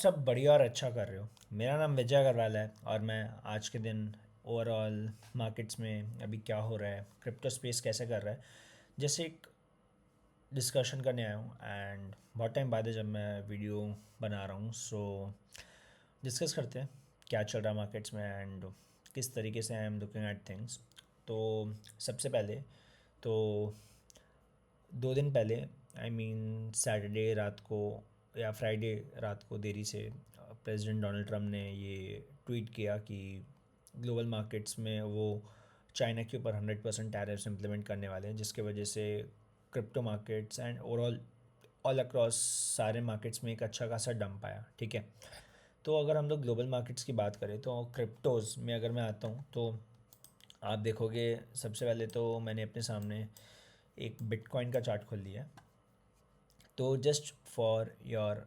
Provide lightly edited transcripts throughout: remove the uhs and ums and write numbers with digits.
सब बढ़िया और अच्छा कर रहे हो। मेरा नाम विजय अग्रवाल है और मैं आज के दिन ओवरऑल मार्केट्स में अभी क्या हो रहा है, क्रिप्टो स्पेस कैसे कर रहा है, जैसे एक डिस्कशन करने आया हूँ। एंड बहुत टाइम बाद है जब मैं वीडियो बना रहा हूँ, सो डिस्कस करते हैं क्या चल रहा है मार्केट्स में एंड किस तरीके से I am looking at things. तो सबसे पहले तो 2 दिन पहले, आई मीन सैटरडे रात को या फ्राइडे रात को देरी से प्रेसिडेंट डोनाल्ड ट्रम्प ने ये ट्वीट किया कि ग्लोबल मार्केट्स में वो चाइना के ऊपर 100% टैरिफ्स इम्प्लीमेंट करने वाले हैं, जिसके वजह से crypto markets and overall all across सारे मार्केट्स में एक अच्छा खासा डंप आया। ठीक है, तो अगर हम लोग ग्लोबल मार्केट्स की बात करें तो क्रिप्टोज़ में अगर मैं आता हूँ तो आप देखोगे, सबसे पहले तो मैंने अपने सामने एक बिटकॉइन का चार्ट खोल लिया है। तो just for your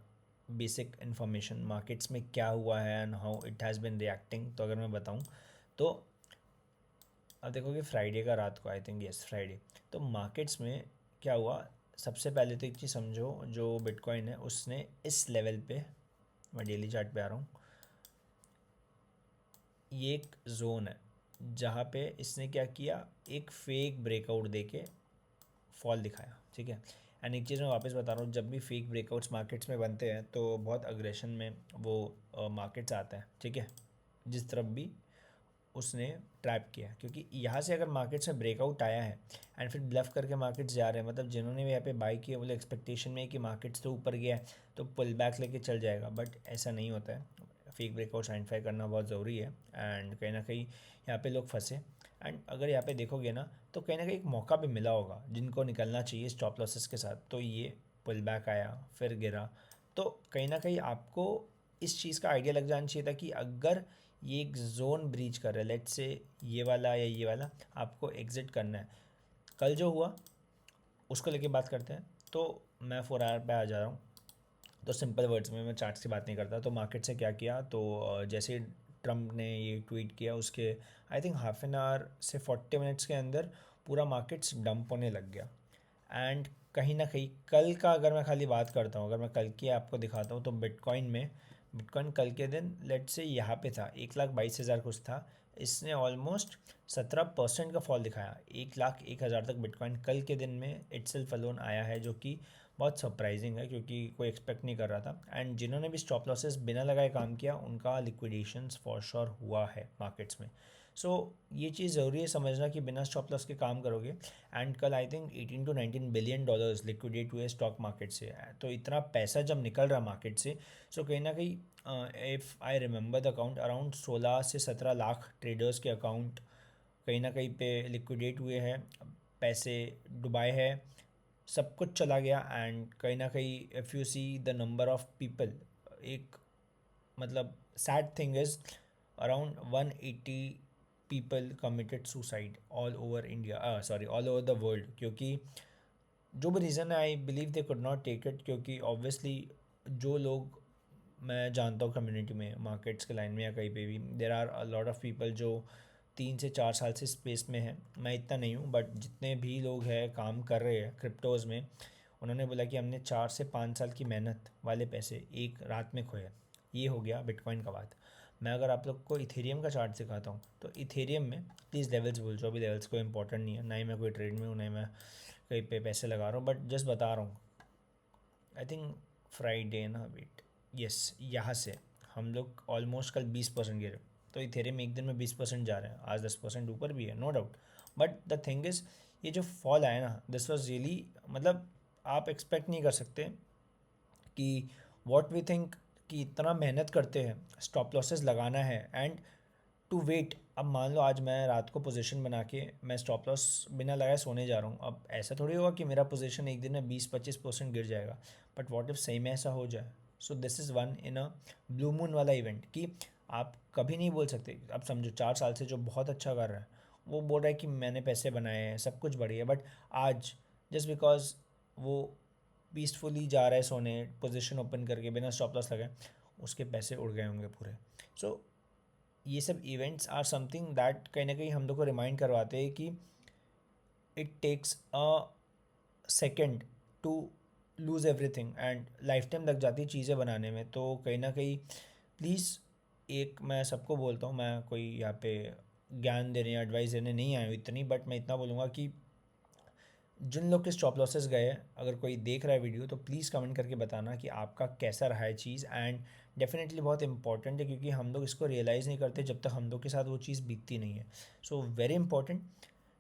basic information, markets में क्या हुआ है and how it has been reacting, तो अगर मैं बताऊं तो अब देखोगे फ्राइडे का रात को, आई थिंक यस फ्राइडे, तो मार्केट्स में क्या हुआ। सबसे पहले तो एक चीज़ समझो, जो बिटकॉइन है उसने इस लेवल पे, मैं डेली चार्ट पे आ रहा हूँ, ये एक जोन है जहाँ पे इसने क्या किया, एक फेक ब्रेकआउट देके फॉल दिखाया। ठीक है, एंड एक चीज़ मैं वापस बता रहा हूँ, जब भी फेक ब्रेकआउट्स मार्केट्स में बनते हैं तो बहुत अग्रेशन में वो मार्केट्स आते हैं। ठीक है, जिस तरफ भी उसने ट्रैप किया, क्योंकि यहाँ से अगर मार्केट्स में ब्रेकआउट आया है एंड फिर ब्लफ करके मार्केट्स जा रहे हैं, मतलब जिन्होंने भी यहाँ पे बाई किया वो लोग एक्सपेक्टेशन में है कि मार्केट्स तो ऊपर गया है तो पुल बैक लेके चल जाएगा, बट ऐसा नहीं होता है। फेक ब्रेकआउट आइडेंटिफाई करना बहुत ज़रूरी है एंड कहीं ना कहीं यहाँ पे लोग फंसे। एंड अगर यहाँ पे देखोगे ना तो कहीं ना कहीं एक मौका भी मिला होगा जिनको निकलना चाहिए स्टॉप लॉसेस के साथ, तो ये पुल बैक आया फिर गिरा। तो कहीं ना कहीं आपको इस चीज़ का आइडिया लग जाना चाहिए था कि अगर ये एक जोन ब्रीच कर रहा है, लेट्स से ये वाला या ये वाला, आपको एग्ज़िट करना है। कल जो हुआ उसको लेके बात करते हैं। तो मैं 4 आवर पे आ जा रहा हूँ। तो सिंपल वर्ड्स में, मैं चार्ट्स की बात नहीं करता, तो मार्केट से क्या किया, तो जैसे ट्रम्प ने ये ट्वीट किया उसके I think half an hour से 40 मिनट्स के अंदर पूरा मार्केट्स डंप होने लग गया। एंड कहीं ना कहीं कल का अगर मैं खाली बात करता हूँ, अगर मैं कल की आपको दिखाता हूँ, तो बिटकॉइन में, बिटकॉइन कल के दिन लेट से यहाँ पे था 1,22,000 कुछ था, इसने ऑलमोस्ट 17% का फॉल दिखाया। 1,01,000 तक बिटकॉइन कल के दिन में इटसेल्फ अलोन आया है, जो कि बहुत सरप्राइजिंग है क्योंकि कोई एक्सपेक्ट नहीं कर रहा था। एंड जिन्होंने भी स्टॉप लॉसेस बिना लगाए काम किया उनका लिक्विडेशंस फॉर श्योर हुआ है मार्केट्स में। सो ये चीज़ ज़रूरी है समझना कि बिना स्टॉप लॉस के काम करोगे। एंड कल I think 18 to 19 billion dollars liquidate हुए स्टॉक मार्केट से, तो इतना पैसा जब निकल रहा मार्केट से, सो कहीं ना कहीं if I remember the account, around 16 से 17 लाख ट्रेडर्स के अकाउंट कहीं ना कहीं पे लिक्विडेट हुए हैं, पैसे डुबाए हैं, सब कुछ चला गया। एंड कहीं ना कहीं if you see the number of people, एक मतलब sad thing is around 180 people committed suicide all over India, sorry all over the world, क्योंकि जो भी रीज़न है I believe they could not take it, क्योंकि ऑब्वियसली जो लोग मैं जानता हूँ कम्युनिटी में, मार्केट्स के लाइन में या कहीं पे भी, there are a lot of people जो 3 से 4 साल से स्पेस में है। मैं इतना नहीं हूँ, बट जितने भी लोग हैं काम कर रहे हैं क्रिप्टोज़ में, उन्होंने बोला कि हमने 4 से 5 साल की मेहनत वाले पैसे एक रात में खोए। ये हो गया बिटकॉइन का बात। मैं अगर आप लोग को इथेरियम का चार्ट सिखाता हूँ, तो इथेरियम में प्लीज़ लेवल्स भूल जाओ, अभी लेवल्स कोई इंपॉर्टेंट नहीं है, ना ही मैं कोई ट्रेड में हूँ, ना ही मैं कहीं पे पैसे लगा रहा हूँ, बट जस्ट बता रहा हूँ। आई थिंक फ्राइडे ना, वेट, यस, यहाँ से हम लोग ऑलमोस्ट कल 20% गिरे, तो इथेरियम एक दिन में 20% जा रहे हैं, आज 10% ऊपर भी है, no doubt. But the thing is, ये जो फॉल आया ना, दिस वॉज रियली, मतलब आप एक्सपेक्ट नहीं कर सकते कि वॉट वी थिंक कि इतना मेहनत करते हैं, स्टॉप लॉसेस लगाना है एंड टू वेट। अब मान लो आज मैं रात को पोजीशन बना के मैं स्टॉप लॉस बिना लगाए सोने जा रहा हूँ, अब ऐसा थोड़ी होगा कि मेरा पोजीशन एक दिन में 20-25% गिर जाएगा। बट व्हाट इफ सही में ऐसा हो जाए, so this is one in a blue moon वाला इवेंट, कि आप कभी नहीं बोल सकते। अब समझो 4 साल से जो बहुत अच्छा कर रहा है वो बोल रहा है कि मैंने पैसे बनाए हैं, सब कुछ बढ़िया, बट आज जस्ट बिकॉज वो पीसफुली जा रहा है सोने, पोजीशन ओपन करके बिना स्टॉप लॉस लगाए, उसके पैसे उड़ गए होंगे पूरे। सो ये सब इवेंट्स आर समथिंग दैट कहीं ना कहीं हम लोग को रिमाइंड करवाते हैं कि it takes a second to lose everything and lifetime लग जाती है चीज़ें बनाने में। तो कहीं ना कहीं प्लीज़, एक मैं सबको बोलता हूँ, मैं कोई यहाँ पे ज्ञान देने या एडवाइस देने नहीं आया हूँ इतनी, बट मैं इतना बोलूँगा कि जिन लोग के स्टॉप लॉसेस गए हैं, अगर कोई देख रहा है वीडियो तो प्लीज़ कमेंट करके बताना कि आपका कैसा रहा है चीज़। एंड डेफिनेटली बहुत इंपॉर्टेंट है, क्योंकि हम लोग इसको रियलाइज़ नहीं करते जब तक हम लोग के साथ वो चीज़ बीतती नहीं है। So very important.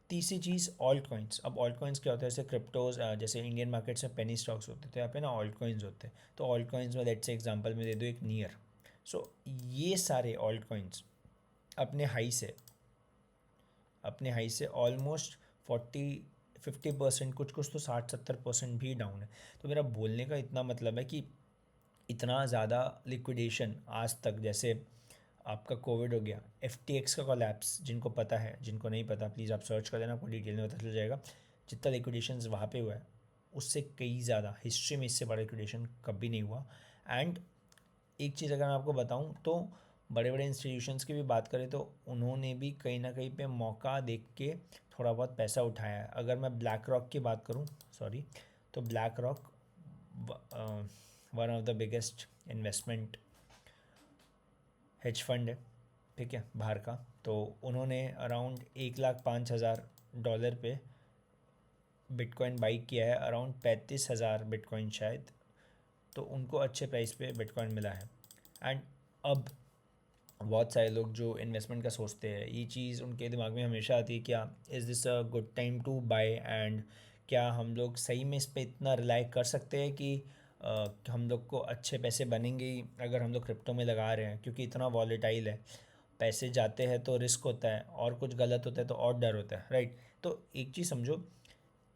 तीसरी चीज़, ऑल्ट कॉइन्स। अब ऑल्ट कॉइन्स क्या होता है, जैसे क्रिप्टोज, जैसे इंडियन मार्केट्स में पेनी स्टॉक्स होते थे, यहाँ पे ना ऑल्ट कॉइन्स होते हैं। तो ऑल्ट कॉइन्स में लेट्स से एग्जांपल में दे दो एक नियर। सो ये सारे ऑल्ट कॉइन्स अपने हाई से ऑलमोस्ट 40-50%, कुछ कुछ तो 60-70% भी डाउन है। तो मेरा बोलने का इतना मतलब है कि इतना ज़्यादा लिक्विडेशन आज तक, जैसे आपका कोविड हो गया, FTX का कोलैप्स, जिनको पता है, जिनको नहीं पता प्लीज़ आप सर्च कर देना, आपको डिटेल में पता चल जाएगा। जितना लिक्विडेशन वहाँ पे हुआ है उससे कई ज़्यादा हिस्ट्री में इससे बड़ा लिक्विडेशन कभी नहीं हुआ। एंड एक चीज़ अगर मैं आपको बताऊं तो बड़े बड़े इंस्टीट्यूशंस की भी बात करें तो उन्होंने भी कहीं ना कहीं पे मौका देख के थोड़ा बहुत पैसा उठाया है। अगर मैं ब्लैक रॉक की बात करूं, सॉरी, तो black rock one of the biggest investment hedge fund है, ठीक है, बाहर का। तो उन्होंने अराउंड $1,05,000 पे बिटकॉइन बाई किया है, अराउंड 35,000 बिटकॉइन शायद। तो उनको अच्छे प्राइस पे बिटकॉइन मिला है। एंड अब बहुत सारे लोग जो इन्वेस्टमेंट का सोचते हैं, ये चीज़ उनके दिमाग में हमेशा आती है, क्या is this a good time to buy, and क्या हम लोग सही में इस पर इतना रिलाई कर सकते हैं कि हम लोग को अच्छे पैसे बनेंगे ही अगर हम लोग क्रिप्टो में लगा रहे हैं, क्योंकि इतना वॉलेटाइल है। पैसे जाते हैं तो रिस्क होता है, और कुछ गलत होता है तो और डर होता है, राइट। तो एक चीज़ समझो,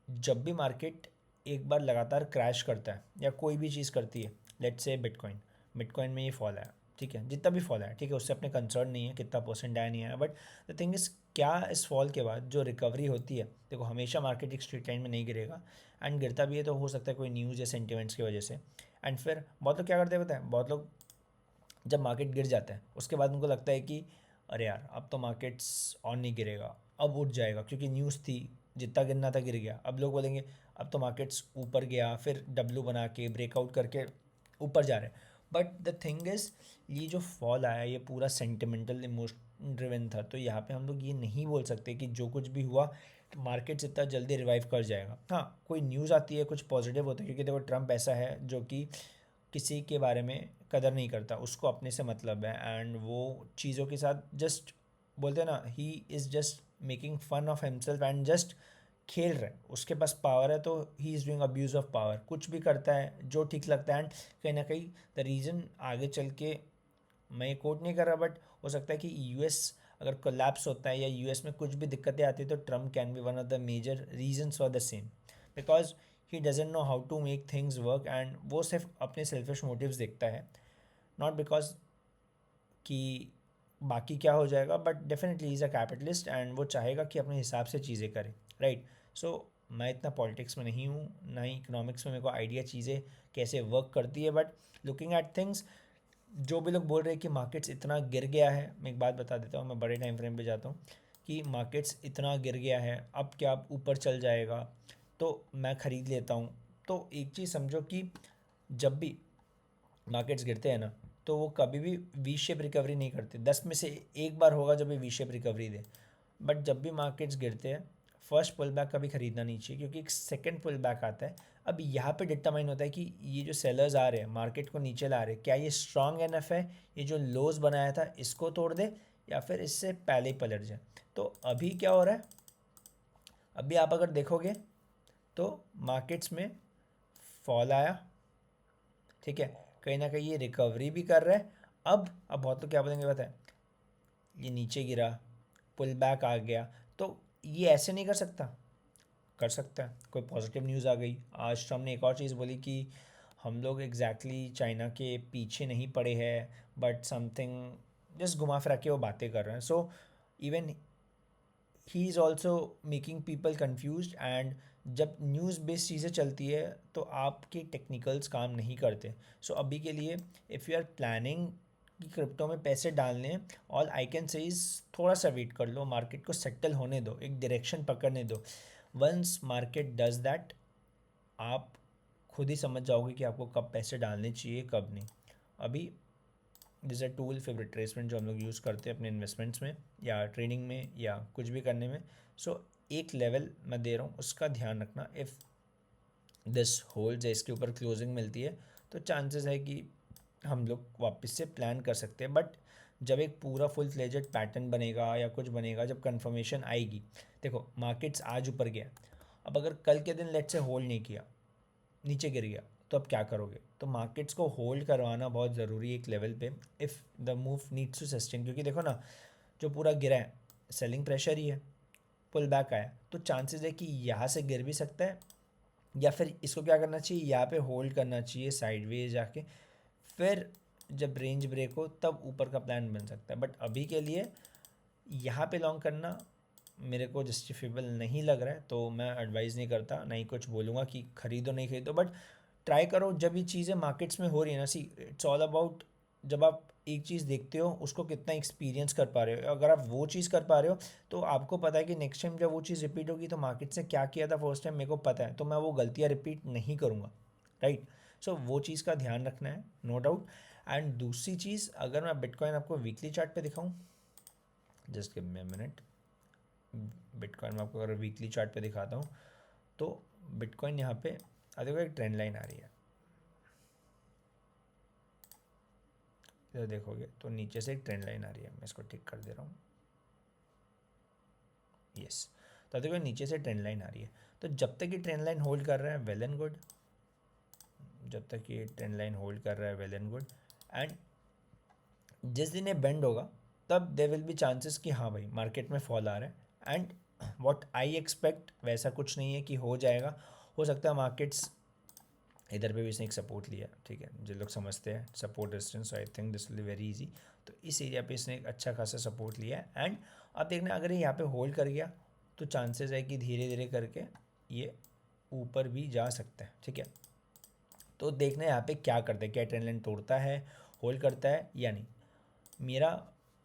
जब भी मार्केट एक बार लगातार क्रैश करता है या कोई भी चीज़ करती है, लेट्स से बिटकॉइन, बिटकॉइन में ये फॉल आया, ठीक है, जितना भी फॉल आया, ठीक है, उससे अपने कंसर्न नहीं है कितना परसेंट आया नहीं आया, बट द थिंग इज़, क्या इस फॉल के बाद जो रिकवरी होती है, देखो हमेशा मार्केट एक स्ट्रेट लाइन में नहीं गिरेगा। एंड गिरता भी है तो हो सकता है कोई न्यूज़ या सेंटिमेंट्स की वजह से। एंड फिर बहुत लोग क्या करते हैं पता है, बहुत लोग जब मार्केट गिर जाता है उसके बाद उनको लगता है कि अरे यार अब तो मार्केट्स और नहीं गिरेगा, अब उठ जाएगा, क्योंकि न्यूज़ थी, जितना गिरना था गिर गया। अब लोग बोलेंगे अब तो मार्केट्स ऊपर गया, फिर डब्लू बना के ब्रेकआउट करके ऊपर जा रहे हैं। बट द थिंग इज़, ये जो फॉल आया ये पूरा सेंटिमेंटल इमोशन ड्रिवन था। तो यहाँ पे हम लोग ये नहीं बोल सकते कि जो कुछ भी हुआ मार्केट्स इतना जल्दी रिवाइव कर जाएगा। हाँ, कोई न्यूज़ आती है, कुछ पॉजिटिव होता है, क्योंकि देखो ट्रम्प ऐसा है जो कि किसी के बारे में कदर नहीं करता, उसको अपने से मतलब है। एंड वो चीज़ों के साथ जस्ट बोलते हैं ना, he is just making fun of himself and just खेल रहे हैं। उसके पास पावर है तो he is doing abuse of power, कुछ भी करता है जो ठीक लगता है। एंड कहीं ना कहीं द रीज़न आगे चल के, मैं ये कोट नहीं कर रहा, बट हो सकता है कि US अगर कोलैप्स होता है या US में कुछ भी दिक्कतें आती है तो Trump can be one of the major reasons for the same, because he doesn't know how to make things work. And वो सिर्फ अपने सेल्फिश मोटिव्स देखता है, नॉट बिकॉज कि बाकी क्या हो जाएगा, but definitely is a capitalist and वो चाहेगा कि अपने हिसाब से चीज़ें करे, राइट। सो मैं इतना पॉलिटिक्स में नहीं हूँ, ना ही इकोनॉमिक्स में मेरे को आइडिया चीज़ें कैसे वर्क करती है, बट लुकिंग एट थिंग्स, जो भी लोग बोल रहे हैं कि मार्केट्स इतना गिर गया है, मैं एक बात बता देता हूँ, मैं बड़े टाइम फ्रेम पे जाता हूँ, कि मार्केट्स इतना गिर गया है अब क्या अब ऊपर चल जाएगा, तो मैं ख़रीद लेता हूँ। तो एक चीज़ समझो कि जब भी मार्केट्स गिरते हैं ना, तो वो कभी भी वी शेप रिकवरी नहीं करते। 10 में से एक बार होगा जब ये V shape recovery they. But जब भी मार्केट्स गिरते हैं, फर्स्ट पुल बैक कभी ख़रीदना नहीं चाहिए, क्योंकि एक सेकंड पुल बैक आता है। अब यहाँ पे डिटरमाइन होता है कि ये जो सेलर्स आ रहे हैं मार्केट को नीचे ला रहे हैं, क्या ये स्ट्रांग एनफ है, ये जो लोज बनाया था इसको तोड़ दे, या फिर इससे पहले ही पलट जाए। तो अभी क्या हो रहा है, अभी आप अगर देखोगे तो मार्केट्स में फॉल आया, ठीक है, कहीं ना कहीं ये रिकवरी भी कर रहा है। अब बहुत लोग क्या बोलेंगे पता है, ये नीचे गिरा, पुल बैक आ गया, तो ये ऐसे नहीं कर सकता। कर सकता है, कोई पॉजिटिव न्यूज़ आ गई, आज ट्रम्प ने एक और चीज़ बोली कि हम लोग एग्जैक्टली चाइना के पीछे नहीं पड़े हैं, बट समथिंग जस्ट घुमा फिरा के वो बातें कर रहे हैं। So even he is also making people confuse. And जब न्यूज़ बेस्ड चीज़ें चलती है तो आपके टेक्निकल्स काम नहीं करते। सो अभी के लिए इफ़ यू आर प्लानिंग कि क्रिप्टो में पैसे डालने, all I can say is थोड़ा सा वेट कर लो, मार्केट को सेटल होने दो, एक डायरेक्शन पकड़ने दो। वंस मार्केट डज दैट, आप खुद ही समझ जाओगे कि आपको कब पैसे डालने चाहिए कब नहीं। अभी जैसे टूल फिर रिट्रेसमेंट जो हम लोग यूज़ करते हैं अपने इन्वेस्टमेंट्स में या ट्रेडिंग में या कुछ भी करने में, सो एक लेवल मैं दे रहा हूँ, उसका ध्यान रखना। इफ़ दिस होल्ड्स है, इसके ऊपर क्लोजिंग मिलती है, तो चांसेस है कि हम लोग वापस से प्लान कर सकते हैं। बट जब एक पूरा फुल फ्लेजेड पैटर्न बनेगा या कुछ बनेगा, जब कंफर्मेशन आएगी, देखो मार्केट्स आज ऊपर गया, अब अगर कल के दिन लेट से होल्ड नहीं किया, नीचे गिर गया, तो अब क्या करोगे? तो मार्केट्स को होल्ड करवाना बहुत ज़रूरी है एक लेवल पे, if the move needs to sustain. क्योंकि देखो ना, जो पूरा गिरा है सेलिंग प्रेशर ही है, पुल बैक आया तो चांसेस है कि यहाँ से गिर भी सकता है, या फिर इसको क्या करना चाहिए, यहाँ पे होल्ड करना चाहिए साइडवेज जाके, फिर जब रेंज ब्रेक हो तब ऊपर का प्लान बन सकता है। बट अभी के लिए यहाँ पे लॉन्ग करना मेरे को जस्टिफेबल नहीं लग रहा है, तो मैं एडवाइज़ नहीं करता, नहीं कुछ बोलूँगा कि खरीदो नहीं खरीदो। बट ट्राई करो जब ये चीज़ें मार्केट्स में हो रही है ना, सी इट्स ऑल अबाउट, जब आप एक चीज़ देखते हो उसको कितना एक्सपीरियंस कर पा रहे हो। अगर आप वो चीज़ कर पा रहे हो तो आपको पता है कि नेक्स्ट टाइम जब वो चीज़ रिपीट होगी तो मार्केट से क्या किया था फर्स्ट टाइम मेरे को पता है, तो मैं वो गलतियाँ रिपीट नहीं करूँगा, राइट। सो वो चीज़ का ध्यान रखना है, नो डाउट। एंड दूसरी चीज़, अगर मैं बिटकॉइन आपको वीकली चार्ट पे दिखाऊं, just give me a minute. Bitcoin में आपको अगर वीकली चार्ट पे दिखाता हूँ, तो बिटकॉइन यहाँ पे देखो एक ट्रेंड लाइन आ रही है, इधर देखोगे तो नीचे से एक ट्रेंड लाइन आ रही है, मैं इसको ठीक कर दे रहा हूँ, यस। तो देखो नीचे से ट्रेंड लाइन आ रही है, तो जब तक ये ट्रेंड लाइन होल्ड कर रहा है वेल एंड गुड, जब तक ये ट्रेंड लाइन होल्ड कर रहा है वेल एंड गुड। एंड जिस दिन ये बेंड होगा तब देयर विल बी चांसेस कि हाँ भाई मार्केट में फॉल आ रहा है। एंड व्हाट आई एक्सपेक्ट वैसा कुछ नहीं है कि हो जाएगा, हो सकता है मार्केट्स इधर पे भी इसने एक सपोर्ट लिया, ठीक है, जो लोग समझते हैं support distance, I think this will be very easy. तो इस एरिया पे इसने एक अच्छा खासा सपोर्ट लिया है। एंड अब देखना, अगर ये यहाँ पे होल्ड कर गया तो चांसेस है कि धीरे धीरे करके ये ऊपर भी जा सकता है, ठीक है। तो देखना है यहाँ पे क्या करता है, क्या ट्रेंड लाइन तोड़ता है, होल्ड करता है या नहीं। मेरा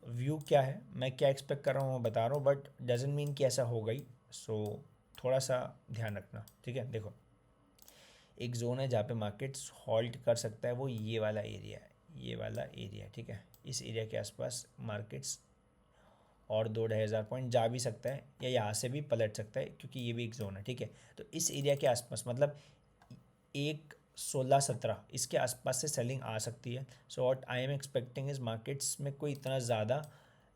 व्यू क्या है, मैं क्या एक्सपेक्ट कर रहा हूँ मैं बता रहा हूँ, बट डजेंट मीन कि ऐसा होगा ही। सो थोड़ा सा ध्यान रखना, ठीक है। देखो एक जोन है जहाँ पे मार्केट्स हॉल्ट कर सकता है, वो ये वाला एरिया है, ये वाला एरिया, ठीक है। इस एरिया के आसपास मार्केट्स और 2-2.5 हज़ार पॉइंट जा भी सकता है, या यहाँ से भी पलट सकता है, क्योंकि ये भी एक जोन है, ठीक है। तो इस एरिया के आसपास मतलब 1.16-17 इसके आसपास से सेलिंग आ सकती है। So what I am expecting is markets में कोई इतना ज़्यादा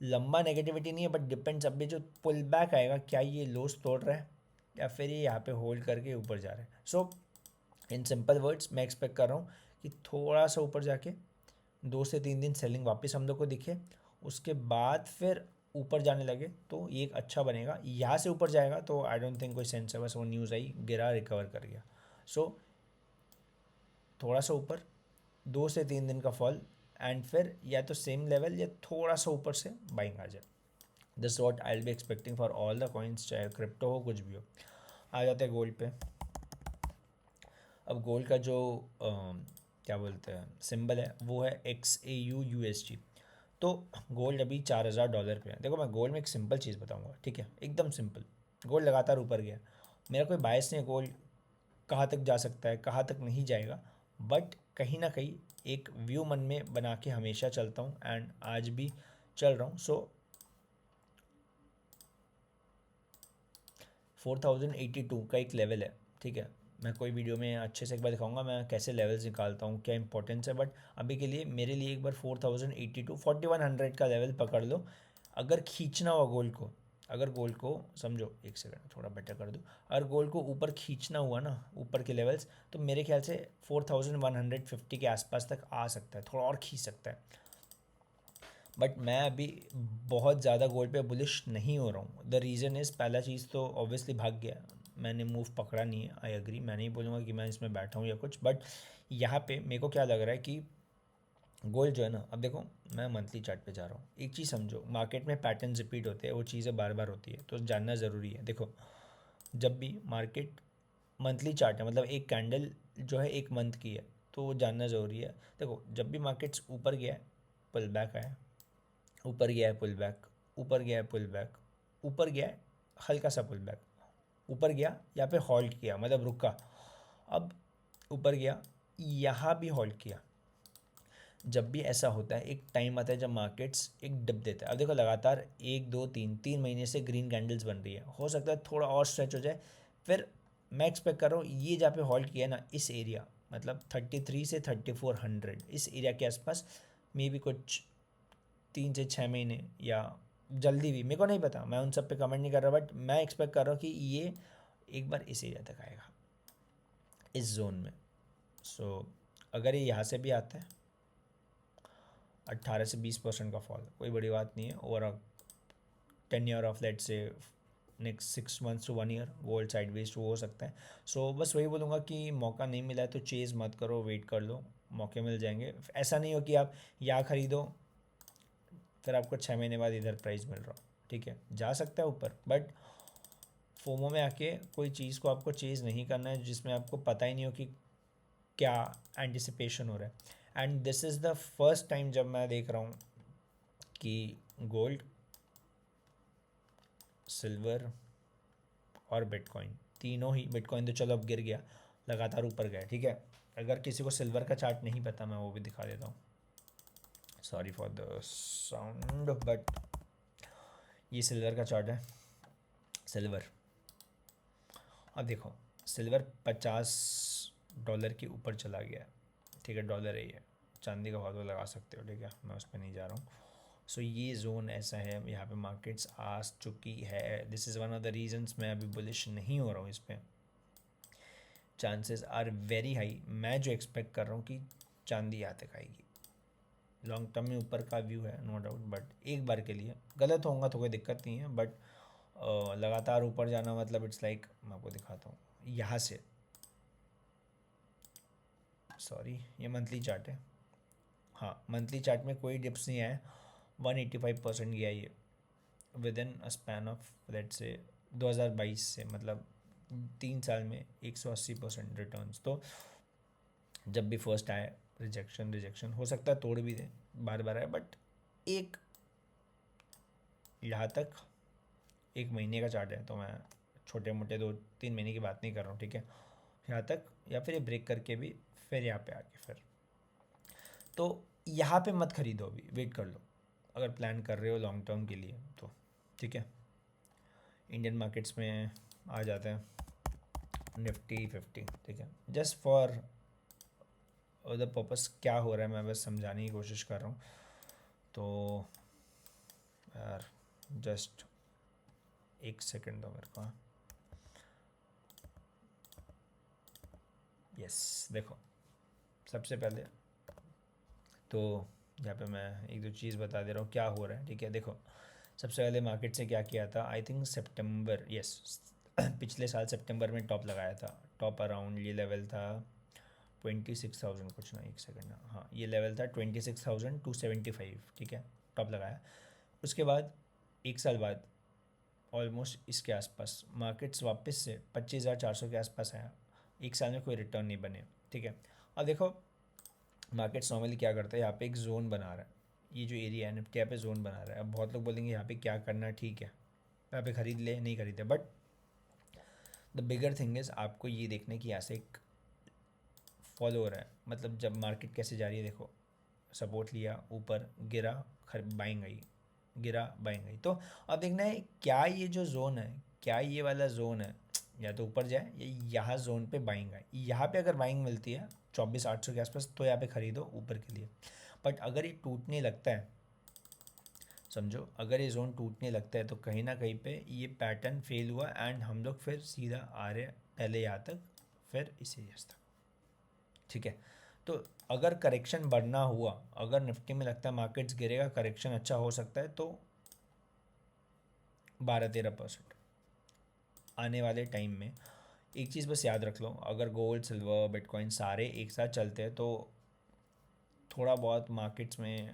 लंबा नेगेटिविटी नहीं है, बट डिपेंड्स अभी जो पुल बैक आएगा क्या ये लोस तोड़ रहा है या फिर ये यहाँ पे होल्ड करके ऊपर जा रहा है। सो इन सिंपल वर्ड्स मैं एक्सपेक्ट कर रहा हूँ कि थोड़ा सा ऊपर जाके 2 से 3 दिन सेलिंग वापस हम लोग को दिखे, उसके बाद फिर ऊपर जाने लगे तो ये एक अच्छा बनेगा। यहाँ से ऊपर जाएगा तो आई डोंट थिंक कोई सेंस है, बस वो न्यूज़ आई गिरा रिकवर कर गया। सो थोड़ा सा ऊपर 2 से 3 दिन का फॉल, एंड फिर या तो सेम लेवल या थोड़ा सा ऊपर से बाइंग आ जाए। This what I will be expecting for all the coins, चाहे क्रिप्टो हो कुछ भी हो। आ जाते हैं गोल्ड पे। अब गोल्ड का जो क्या बोलते हैं सिंबल है वो है XAUUSG। तो गोल्ड अभी $4,000 पे है। देखो मैं गोल्ड में एक सिंपल चीज़ बताऊंगा, ठीक है, एकदम सिंपल। गोल्ड लगातार ऊपर गया, मेरा कोई बायस नहीं है गोल्ड कहाँ तक जा सकता है कहाँ तक नहीं जाएगा, बट कहीं ना कहीं एक व्यू मन में बना के हमेशा चलता हूँ, एंड आज भी चल रहा हूँ। सो 4082 का एक लेवल है, ठीक है। मैं कोई वीडियो में अच्छे से एक बार दिखाऊंगा मैं कैसे लेवल्स निकालता हूँ, क्या इंपॉर्टेंस है, बट अभी के लिए मेरे लिए एक बार 4082 4100 का लेवल पकड़ लो। अगर खींचना हुआ गोल्ड को, अगर गोल्ड को समझो, एक सेकंड थोड़ा बेटर कर दूँ, अगर गोल्ड को ऊपर खींचना हुआ ना ऊपर के लेवल्स, तो मेरे ख्याल से 4150 के आसपास तक आ सकता है, थोड़ा और खींच सकता है। बट मैं अभी बहुत ज़्यादा गोल्ड पे बुलिश नहीं हो रहा हूँ। द रीज़न इज़, पहला चीज़ तो ऑब्वियसली भाग गया, मैंने मूव पकड़ा नहीं है, आई एग्री। मैं नहीं बोलूँगा कि मैं इसमें बैठा हूँ या कुछ, बट यहाँ पे मेरे को क्या लग रहा है कि गोल्ड जो है ना, अब देखो मैं मंथली चार्ट पे जा रहा हूँ, एक चीज़ समझो, मार्केट में पैटर्न रिपीट होते हैं, वो चीज़ें बार बार होती है, तो जानना ज़रूरी है। देखो जब भी मार्केट मंथली चार्ट है, मतलब एक कैंडल जो है एक मंथ की है, तो वो जानना ज़रूरी है। देखो जब भी मार्केट्स ऊपर गया है पुल बैक आया, ऊपर गया है पुल बैक, ऊपर गया है पुल बैक, ऊपर गया है हल्का सा पुल बैक, ऊपर गया यहाँ पे हॉल्ट किया मतलब रुका। अब ऊपर गया, यहाँ भी होल्ड किया। जब भी ऐसा होता है एक टाइम आता है जब मार्केट्स एक डिप देते हैं। अब देखो लगातार 1 2 3 3 महीने से ग्रीन कैंडल्स बन रही है, हो सकता है थोड़ा और स्ट्रेच हो जाए। फिर मैं एक्सपेक्ट कर रहा हूँ ये जहाँ पे होल्ड किया है ना, इस एरिया मतलब 33 से 3400 इस एरिया के आसपास मे भी कुछ 3 से 6 महीने, या जल्दी भी, मेरे को नहीं पता, मैं उन सब पे कमेंट नहीं कर रहा, बट मैं एक्सपेक्ट कर रहा हूँ कि ये एक बार इस एरिया तक आएगा, इस जोन में। सो अगर ये यहाँ से भी आता है 18 से 20% का फॉल, कोई बड़ी बात नहीं है। Over a 10 year of late से next 6 months to 1 year gold sideways too हो सकता है। सो बस वही बोलूँगा कि मौका नहीं मिला है तो चेज़ मत करो, वेट कर लो, मौके मिल जाएंगे। ऐसा नहीं हो कि आप यहाँ ख़रीदो फिर आपको 6 महीने बाद इधर प्राइस मिल रहा हो, ठीक है, जा सकता है ऊपर, बट फोमो में आके कोई चीज़ को आपको चेज़ नहीं करना है जिसमें आपको पता ही नहीं हो कि क्या एंटिसिपेशन हो रहा है। And this is the first time जब मैं देख रहा हूँ कि गोल्ड, सिल्वर और बिटकॉइन तीनों ही, बिटकॉइन तो चलो अब गिर गया, लगातार ऊपर गया, ठीक है। अगर किसी को सिल्वर का चार्ट नहीं पता मैं वो भी दिखा देता हूँ, sorry for the sound, but ये सिल्वर का चार्ट है। सिल्वर, अब देखो सिल्वर $50 के ऊपर चला गया है, ठीक है, डॉलर है ये, चांदी का भाव तो लगा सकते हो, ठीक है, मैं उस पर नहीं जा रहा हूँ। सो ये जोन ऐसा है, यहाँ पे मार्केट्स आ चुकी है, this is one of the reasons मैं अभी बुलिश नहीं हो रहा हूँ इस पर। चांसेस आर वेरी हाई, मैं जो एक्सपेक्ट कर रहा हूँ कि चांदी यहाँ तक आएगी, लॉन्ग टर्म में ऊपर का व्यू है नो डाउट, बट एक बार के लिए गलत होगा तो कोई दिक्कत नहीं है, बट लगातार ऊपर जाना मतलब इट्स लाइक, मैं आपको दिखाता हूँ यहाँ से, सॉरी ये मंथली चार्ट है, हाँ मंथली चार्ट में कोई डिप्स नहीं आया, 185% गया ये within a span of late से 2022 से, मतलब 3 साल में 180% रिटर्न्स। तो जब भी फर्स्ट आए रिजेक्शन रिजेक्शन, हो सकता है तोड़ भी दे, बार बार आए, बट एक यहाँ तक 1 महीने का चार्ट है, तो मैं छोटे मोटे 2 3 महीने की बात नहीं कर रहा हूँ, ठीक है, यहाँ तक, या फिर ये ब्रेक करके भी फिर यहाँ पे आके फिर, तो यहाँ पे मत खरीदो, अभी वेट कर लो अगर प्लान कर रहे हो लॉन्ग टर्म के लिए तो, ठीक है। इंडियन मार्केट्स में आ जाते हैं निफ्टी 50, ठीक है, जस्ट फॉर द पर्पस क्या हो रहा है मैं बस समझाने की कोशिश कर रहा हूँ। तो यार जस्ट एक सेकंड दो मेरे को, यस देखो सबसे पहले तो यहाँ पे मैं एक दो चीज़ बता दे रहा हूँ क्या हो रहा है, ठीक है। देखो सबसे पहले मार्केट से क्या किया था, आई थिंक सितंबर, यस पिछले साल सितंबर में टॉप लगाया था, टॉप अराउंड ये लेवल था 26,000 कुछ ना, एक सेकंड ना, हाँ ये लेवल था 26,275, ठीक है, टॉप लगाया। उसके बाद एक साल बाद ऑलमोस्ट इसके आसपास मार्केट्स वापस से 25,400 के आसपास आया, एक साल में कोई रिटर्न नहीं बने, ठीक है। अब देखो मार्केट्स नॉर्मली क्या करता है, यहाँ पे एक जोन बना रहा है, ये जो एरिया है निफ्टी यहाँ पे जोन बना रहा है। अब बहुत लोग बोलेंगे यहाँ पे क्या करना, ठीक है यहाँ पे खरीद ले, नहीं खरीदे, but the bigger thing is आपको ये देखने की यहाँ से एक फॉलो हो रहा है, मतलब जब मार्केट कैसे जा रही है, देखो सपोर्ट लिया, ऊपर गिरा, बाइंग आई, गिरा बाइंग आई, तो अब देखना है क्या ये जो जोन है, क्या ये वाला जोन है या तो ऊपर जाए या यहाँ जोन पे बाइंग आए, यहाँ पे अगर बाइंग मिलती है 24,800 के आसपास तो यहाँ पे ख़रीदो ऊपर के लिए। बट अगर ये टूटने लगता है, समझो अगर ये जोन टूटने लगता है तो कहीं ना कहीं पे ये पैटर्न फेल हुआ एंड हम लोग फिर सीधा आ रहे हैं पहले यहाँ तक फिर इसी तक, ठीक है। तो अगर करेक्शन बढ़ना हुआ, अगर निफ्टी में लगता है मार्केट्स गिरेगा, करेक्शन अच्छा हो सकता है, तो 12-13% आने वाले टाइम में। एक चीज़ बस याद रख लो, अगर गोल्ड सिल्वर बिटकॉइन सारे एक साथ चलते हैं तो थोड़ा बहुत मार्केट्स में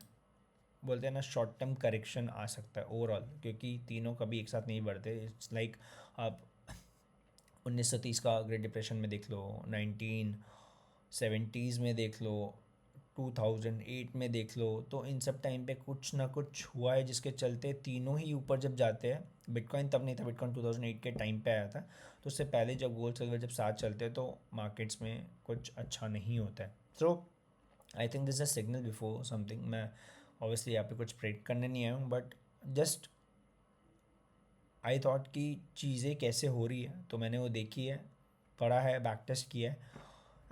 बोलते हैं ना शॉर्ट टर्म करेक्शन आ सकता है ओवरऑल, क्योंकि तीनों कभी एक साथ नहीं बढ़ते। इट्स लाइक आप 1930 का ग्रेट डिप्रेशन में देख लो, 1970s में देख लो, 2008 में देख लो, तो इन सब टाइम पे कुछ ना कुछ हुआ है जिसके चलते तीनों ही ऊपर जब जाते हैं। बिटकॉइन तब नहीं था, बिटकॉइन 2008 के टाइम पे आया था, तो उससे पहले जब गोल्ड सिल्वर जब साथ चलते हैं तो मार्केट्स में कुछ अच्छा नहीं होता है. So I think this a signal before something. मैं ऑब्वियसली यहाँ पे कुछ प्रेडिक्ट करने नहीं आया हूँ, बट जस्ट आई थॉट कि चीज़ें कैसे हो रही है तो मैंने वो देखी है, पढ़ा है, बैक टेस्ट किया है.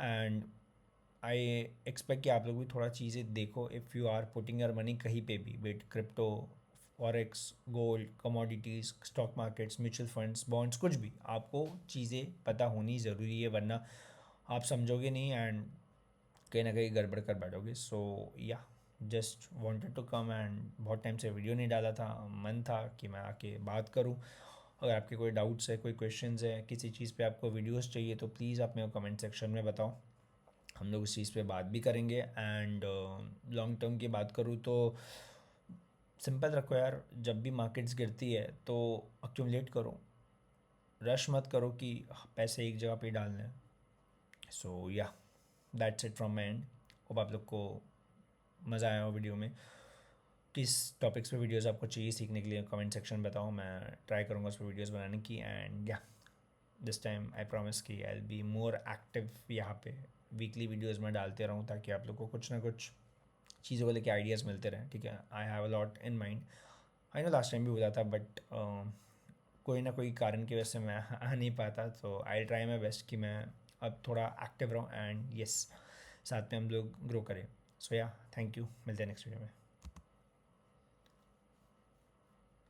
एंड आई एक्सपेक्ट कि आप लोग भी थोड़ा चीज़ें देखो. If you are putting your money कहीं पे भी, be it crypto, forex, gold, commodities, stock markets, mutual funds, bonds, कुछ भी, आपको चीज़ें पता होनी ज़रूरी है, वरना आप समझोगे नहीं एंड कहीं ना कहीं गड़बड़ कर बैठोगे. So yeah just wanted to come and बहुत टाइम से वीडियो नहीं डाला था, मन था कि मैं आके बात करूं. अगर आपके कोई डाउट्स है, कोई क्वेश्चंस है, किसी चीज़ पे आपको वीडियोस चाहिए तो प्लीज़ आप मेरे को कमेंट सेक्शन में बताओ. हम लोग उस चीज़ पे बात भी करेंगे. एंड लॉन्ग टर्म की बात करूँ तो सिंपल रखो यार, जब भी मार्केट्स गिरती है तो अक्यूमुलेट करो, रश मत करो कि पैसे एक जगह पे डालने हैं. सो या that's it from my and. Hope आप लोग को मज़ा आया हो वीडियो में. किस टॉपिक्स पे वीडियोस आपको चाहिए सीखने के लिए कमेंट सेक्शन में बताओ, मैं ट्राई करूँगा उस पर वीडियोस बनाने की. एंड या दिस टाइम आई प्रॉमिस कि I will be more active यहाँ पे. वीकली वीडियोस में डालते रहूँ ताकि आप लोग को कुछ ना कुछ चीज़ों को लेके आइडियाज़ मिलते रहें. ठीक है, I have a lot in mind. I know last time भी बोला था, बट कोई ना कोई कारण की वजह से मैं आ नहीं पाता. तो आई ट्राई माई बेस्ट कि मैं अब थोड़ा एक्टिव रहूँ एंड यस साथ में हम लोग ग्रो करें. सो या थैंक यू, मिलते हैं नेक्स्ट वीडियो में.